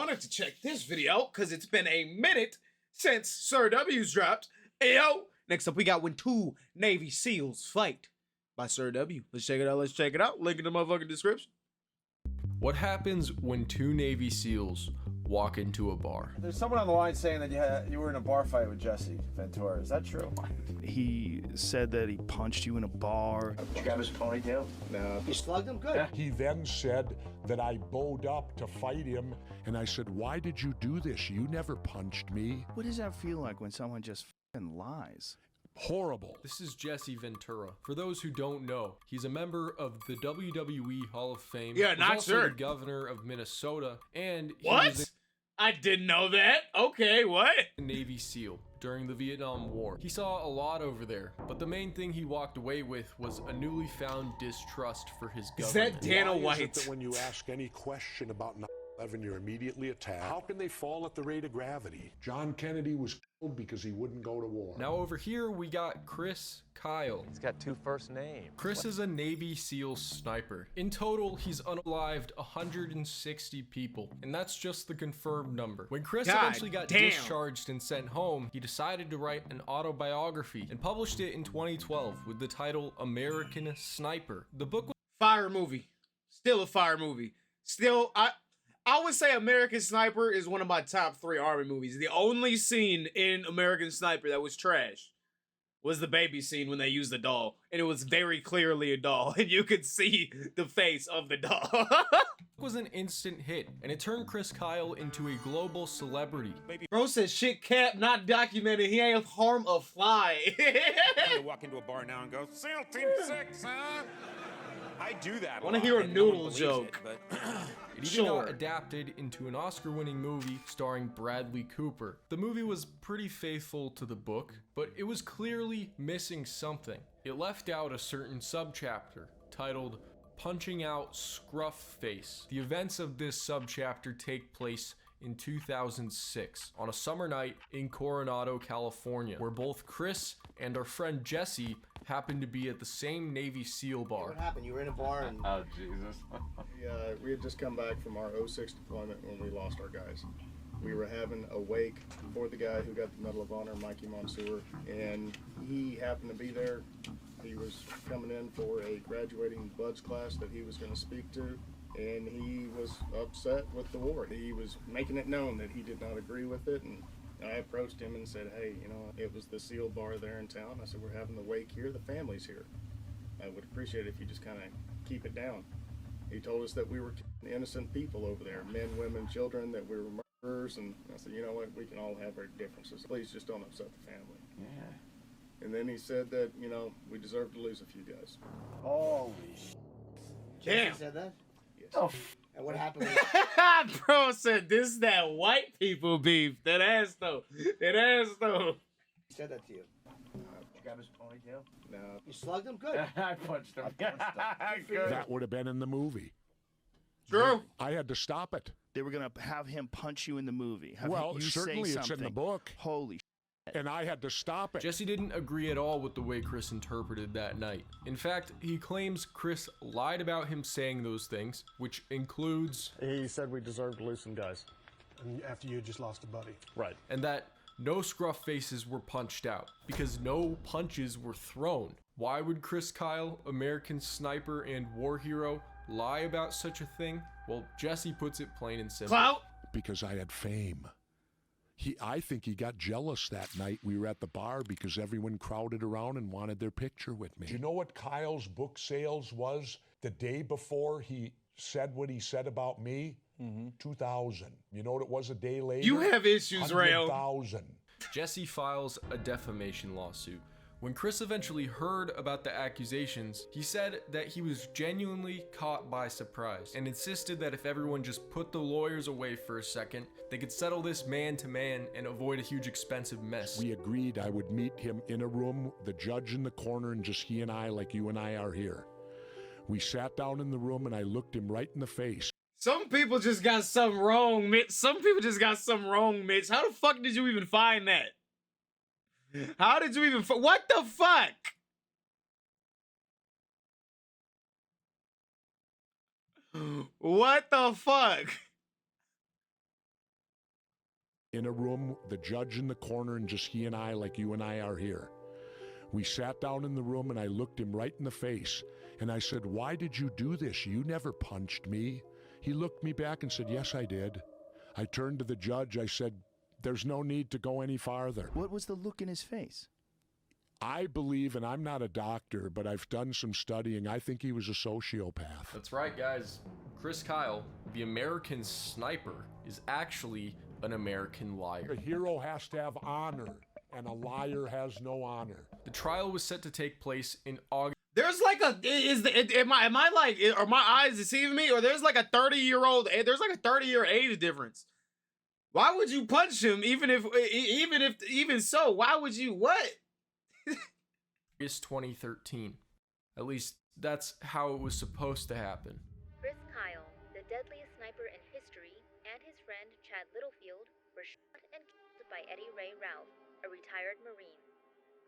wanted to check this video out because it's been a minute since Sir W's dropped. Ayo! Next up, we got When Two Navy SEALs Fight by Sir W. Let's check it out. Let's check it out. Link in the motherfucking description. What happens when two Navy SEAls walk into a bar? There's someone on the line saying that you were in a bar fight with Jesse Ventura. Is that true? He said that he punched you in a bar. Did you grab his ponytail? No. You slugged him? Good. He then said that I bowed up to fight him, and I said, "Why did you do this? You never punched me." What does that feel like when someone just f***ing lies? Horrible. This is Jesse Ventura. For those who don't know, he's a member of the WWE Hall of Fame. Yeah, He's not also sure. the governor of Minnesota, and he What? was I didn't know that. Okay, what? a Navy SEAL during the Vietnam War. He saw a lot over there, but the main thing he walked away with was a newly found distrust for his Is government. that Dana Why is it White? that when you ask any question about 9/11, you're immediately attacked? How can they fall at the rate of gravity? John Kennedy was killed because he wouldn't go to war. Now over here we got Chris Kyle. He's got two first names. Chris is a Navy SEAL sniper. In total, he's unalived 160 people, and that's just the confirmed number. When Chris God eventually got damn. discharged and sent home, he decided to write an autobiography and published it in 2012 with the title American Sniper. The book was Fire movie. Still a fire movie. Still, I would say American Sniper is one of my top 3 Army movies. The only scene in American Sniper that was trash was the baby scene when they used the doll. And it was very clearly a doll. And you could see the face of the doll. was an instant hit, and it turned Chris Kyle into a global celebrity. Bro said shit cap not documented. He ain't harm a fly. You walk into a bar now and go, SEAL Team 6, huh? I do that. I wanna hear a lot, and no one noodle believes joke. it, but It even Sure. got adapted into an Oscar-winning movie starring Bradley Cooper. The movie was pretty faithful to the book, but it was clearly missing something. It left out a certain subchapter titled Punching Out Scruff Face. The events of this subchapter take place in 2006 on a summer night in Coronado, California, where both Chris and our friend Jesse happened to be at the same Navy SEAL bar. What happened? You were in a bar and Oh, Jesus. We had just come back from our 06 deployment when we lost our guys. We were having a wake for the guy who got the Medal of Honor, Mikey Monsoor, and he happened to be there. He was coming in for a graduating buds class that he was going to speak to, and he was upset with the war. He was making it known that he did not agree with it, and I approached him and said, hey, it was the SEAL bar there in town. I said, we're having the wake here. The family's here. I would appreciate it if you just kind of keep it down. He told us that we were innocent people over there, men, women, children, that we were murderers, and I said, you know what, we can all have our differences. Please just don't upset the family. Yeah. And then he said that, we deserve to lose a few guys. Holy Jesse Damn. said that? Yes. Oh, And what happened? Bro said this is that white people beef. That ass though. That ass though. He said that to you. did you grab his ponytail? No. You slugged him? Good. I punched him. Good. That would have been in the movie. True. I had to stop it. They were gonna have him punch you in the movie. Have Well, you certainly say it's in the something. book, Holy and I had to stop it. Jesse didn't agree at all with the way Chris interpreted that night. In fact, he claims Chris lied about him saying those things, which includes, He said we deserve to lose some guys. And after you just lost a buddy. Right. and that no scruff faces were punched out, because no punches were thrown. Why would Chris Kyle, American sniper and war hero, lie about such a thing? Well, Jesse puts it plain and simple. Clout. Because I had fame. I think he got jealous that night we were at the bar because everyone crowded around and wanted their picture with me. Do you know what Kyle's book sales was the day before he said what he said about me? 2,000. You know what it was a day later? You have issues, Rayo. 100,000. Jesse files a defamation lawsuit. When Chris eventually heard about the accusations, he said that he was genuinely caught by surprise and insisted that if everyone just put the lawyers away for a second, they could settle this man to man and avoid a huge expensive mess. We agreed I would meet him in a room, the judge in the corner, and just he and I, like you and I are here. We sat down in the room and I looked him right in the face. Some people just got something wrong, Mitch. Some people just got something wrong, Mitch. How the fuck did you even find that? How did you even what the fuck? What the fuck? in a room, the judge in the corner, and just he and I, like you and I are here. We sat down in the room, and I looked him right in the face, and I said, "Why did you do this? You never punched me." He looked me back and said, "Yes, I did." I turned to the judge. I said, "There's no need to go any farther." What was the look in his face? I believe, and I'm not a doctor, but I've done some studying, I think he was a sociopath. That's right, guys. Chris Kyle, the American sniper, is actually an American liar. A hero has to have honor, and a liar has no honor. The trial was set to take place in August. There's like a am I like, are my eyes deceiving me, or there's like a 30-year-old, there's like a 30-year age difference? Why would you punch him even so? Why would you what? August 2013. At least that's how it was supposed to happen. Chris Kyle, the deadliest sniper in history, and his friend Chad Littlefield were shot and killed by Eddie Ray Ralph, a retired Marine.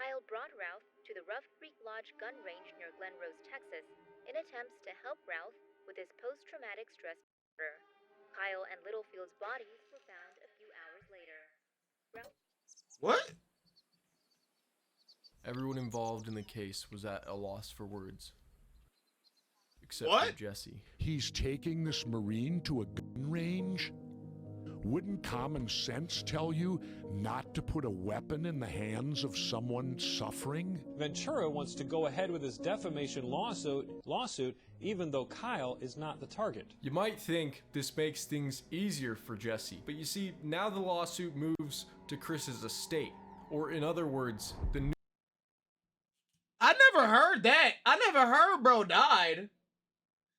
Kyle brought Ralph to the Rough Creek Lodge gun range near Glen Rose, Texas, in attempts to help Ralph with his post-traumatic stress disorder. Kyle and Littlefield's bodies were found a few hours later. What? Everyone involved in the case was at a loss for words. Except What? for Jesse. He's taking this Marine to a gun range? Wouldn't common sense tell you not to put a weapon in the hands of someone suffering? Ventura wants to go ahead with his defamation lawsuit, even though Kyle is not the target. You might think this makes things easier for Jesse, but you see, now the lawsuit moves to Chris's estate. Or in other words, the new I never heard that. I never heard bro died.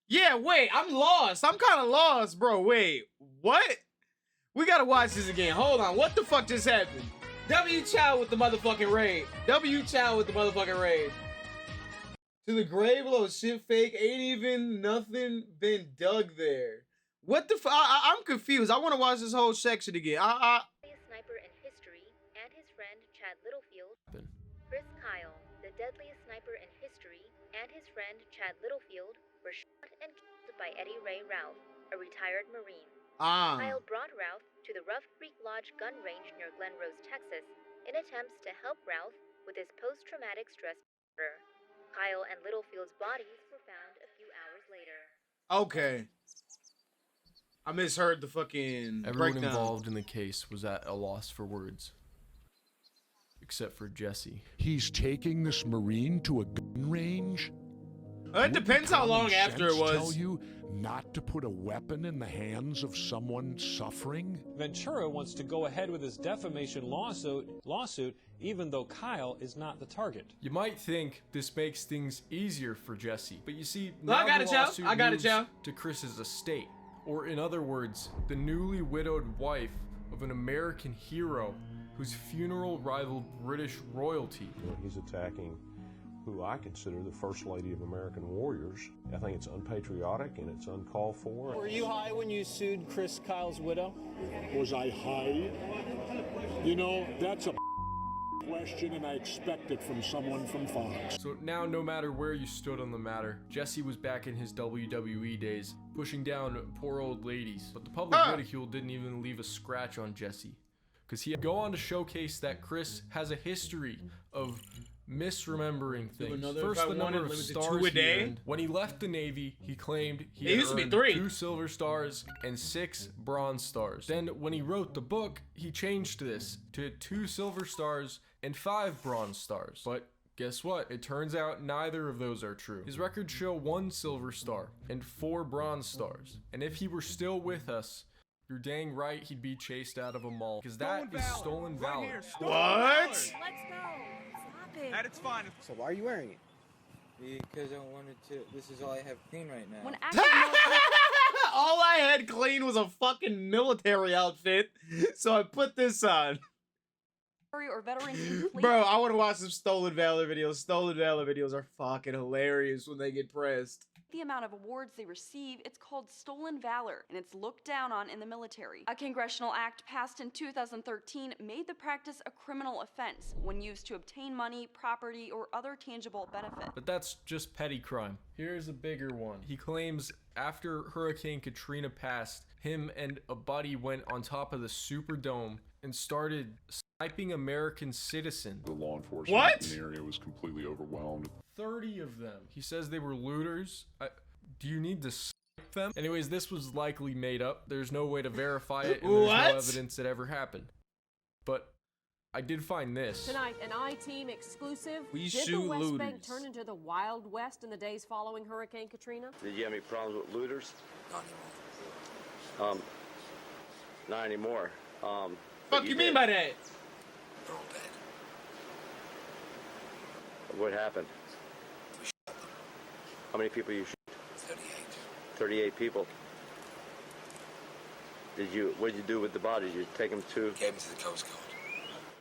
Yeah, wait, I'm lost. I'm kind of lost, bro. Wait, what? We gotta watch this again. Hold on, what the fuck just happened? W Chow with the motherfucking raid. W Chow with the motherfucking raid. To the grave below, shit fake. Ain't even nothing been dug there. What the fuck? I'm confused. I want to watch this whole section again. Sniper in history and his friend Chad Littlefield. Chris Kyle, the deadliest sniper in history, and his friend Chad Littlefield were shot and killed by Eddie Ray Ralph, a retired Marine. Kyle brought Ralph to the Rough Creek Lodge gun range near Glen Rose, Texas, in attempts to help Ralph with his post-traumatic stress disorder. Kyle and Littlefield's bodies were found a few hours later. Okay. I misheard the fucking Everyone breakdown. involved in the case was at a loss for words. Except for Jesse. He's taking this Marine to a gun range? It depends how long after it was. Tell you not to put a weapon in the hands of someone suffering? Ventura wants to go ahead with his defamation lawsuit, even though Kyle is not the target. You might think this makes things easier for Jesse, but you see, No, now I got the it, Joe. lawsuit I got it, moves Joe. to Chris's estate. Or in other words, the newly widowed wife of an American hero whose funeral rivaled British royalty. He's attacking who I consider the First Lady of American Warriors. I think it's unpatriotic and it's uncalled for. Were you high when you sued Chris Kyle's widow? Was I high? You know, that's a question, and I expect it from someone from Fox. So now, no matter where you stood on the matter, Jesse was back in his WWE days, pushing down poor old ladies. But the public ridicule didn't even leave a scratch on Jesse, because he had go on to showcase that Chris has a history of misremembering things. First, the number of stars he earned. When he left the Navy, he claimed he had earned 2 silver stars and 6 bronze stars. Then, when he wrote the book, he changed this to 2 silver stars and 5 bronze stars. But guess what? It turns out neither of those are true. His records show 1 silver star and 4 bronze stars. And if he were still with us, you're dang right he'd be chased out of a mall, because that is stolen valor. What? Let's go. Stop it. That it's fine. So why are you wearing it? Because I wanted to. This is all I have clean right now. When all I had clean was a fucking military outfit, so I put this on. or veterans complete. Bro, I want to watch some Stolen Valor videos. Stolen Valor videos are fucking hilarious when they get pressed. The amount of awards they receive, it's called Stolen Valor, and it's looked down on in the military. A congressional act passed in 2013 made the practice a criminal offense when used to obtain money, property, or other tangible benefit. But that's just petty crime. Here's a bigger one. He claims After Hurricane Katrina passed, him and a buddy went on top of the Superdome and started sniping American citizens. The law enforcement in the area was completely overwhelmed. 30 of them. He says they were looters. Do you need to snipe them? Anyways, this was likely made up. There's no way to verify it, and there's no evidence it ever happened. But I did find this. Tonight, an I-Team exclusive. We Did shoot the West looters. Bank turn into the Wild West in the days following Hurricane Katrina? Did you have any problems with looters? Not anymore. Fuck you mean by that? They're all dead. What happened? We shot them. How many people you shoot? 38. 38 people. What did you do with the bodies? You take them to? Gave them to the Coast Guard.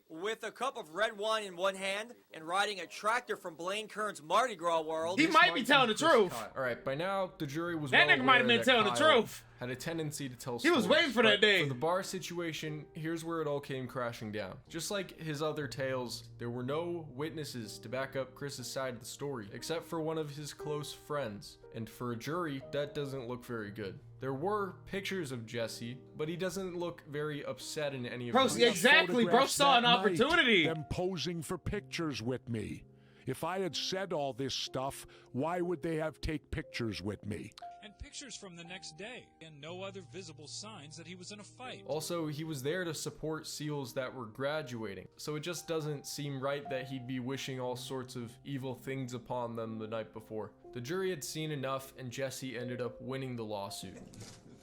With a cup of red wine in one hand and riding a tractor from Blaine Kern's Mardi Gras world. He might be telling the truth. All right, by now the jury was That well nigga might have aware been that telling the Kyle truth. Had a tendency to tell He was stories, waiting for that but day. For the bar situation, here's where it all came crashing down. Just like his other tales, there were no witnesses to back up Chris's side of the story, except for one of his close friends. And for a jury, that doesn't look very good. There were pictures of Jesse, but he doesn't look very upset in any of Bro, them. exactly, bro saw an opportunity. Them posing for pictures with me. If I had said all this stuff, why would they have take pictures with me? And pictures from the next day, and no other visible signs that he was in a fight. Also, he was there to support SEALs that were graduating, so it just doesn't seem right that he'd be wishing all sorts of evil things upon them the night before. The jury had seen enough, and Jesse ended up winning the lawsuit.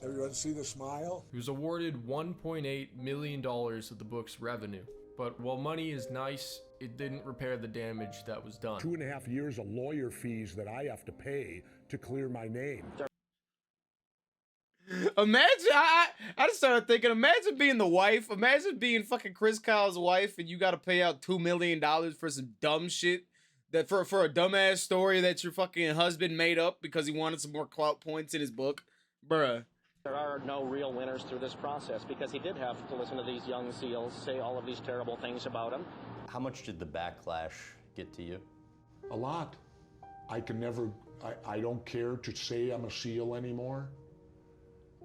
Everyone see the smile? He was awarded $1.8 million of the book's revenue. But while money is nice, it didn't repair the damage that was done. 2.5 years of lawyer fees that I have to pay to clear my name. Imagine, I just started thinking, imagine being the wife, imagine being fucking Chris Kyle's wife and you gotta pay out $2 million for some dumb shit, that for a dumbass story that your fucking husband made up because he wanted some more clout points in his book. Bruh. There are no real winners through this process because he did have to listen to these young SEALs say all of these terrible things about him. How much did the backlash get to you? A lot. I can never, I don't care to say I'm a SEAL anymore.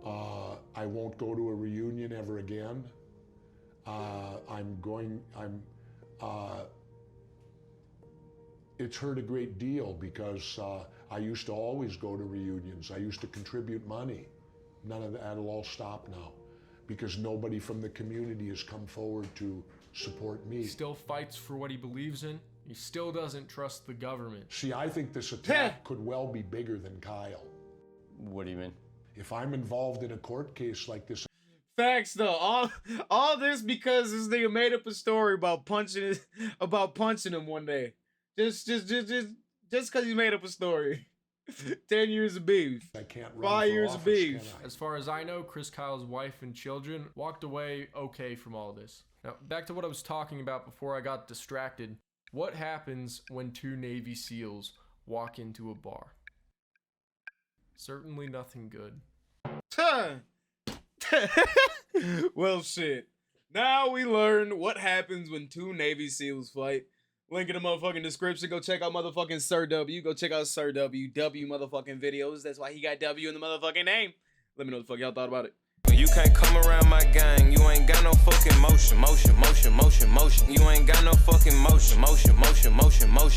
I won't go to a reunion ever again. It's hurt a great deal because I used to always go to reunions. I used to contribute money. None of that'll all stop now because nobody from the community has come forward to support me. He still fights for what he believes in. He still doesn't trust the government. See, I think this attack could well be bigger than Kyle. What do you mean? If I'm involved in a court case like this. Facts though, all this because this nigga made up a story about punching him one day. Just because he made up a story. 10 years of beef. I can't run 5 for years office, of beef. can I? As far as I know, Chris Kyle's wife and children walked away okay from all this. Now, back to what I was talking about before I got distracted. What happens when two Navy SEALs walk into a bar? Certainly nothing good. Well, shit. Now we learn what happens when two Navy SEALs fight. Link in the motherfucking description. Go check out motherfucking Sir W. Go check out Sir W. W motherfucking videos. That's why he got W in the motherfucking name. Let me know what the fuck y'all thought about it. You can't come around my gang. You ain't got no fucking motion. You ain't got no fucking motion.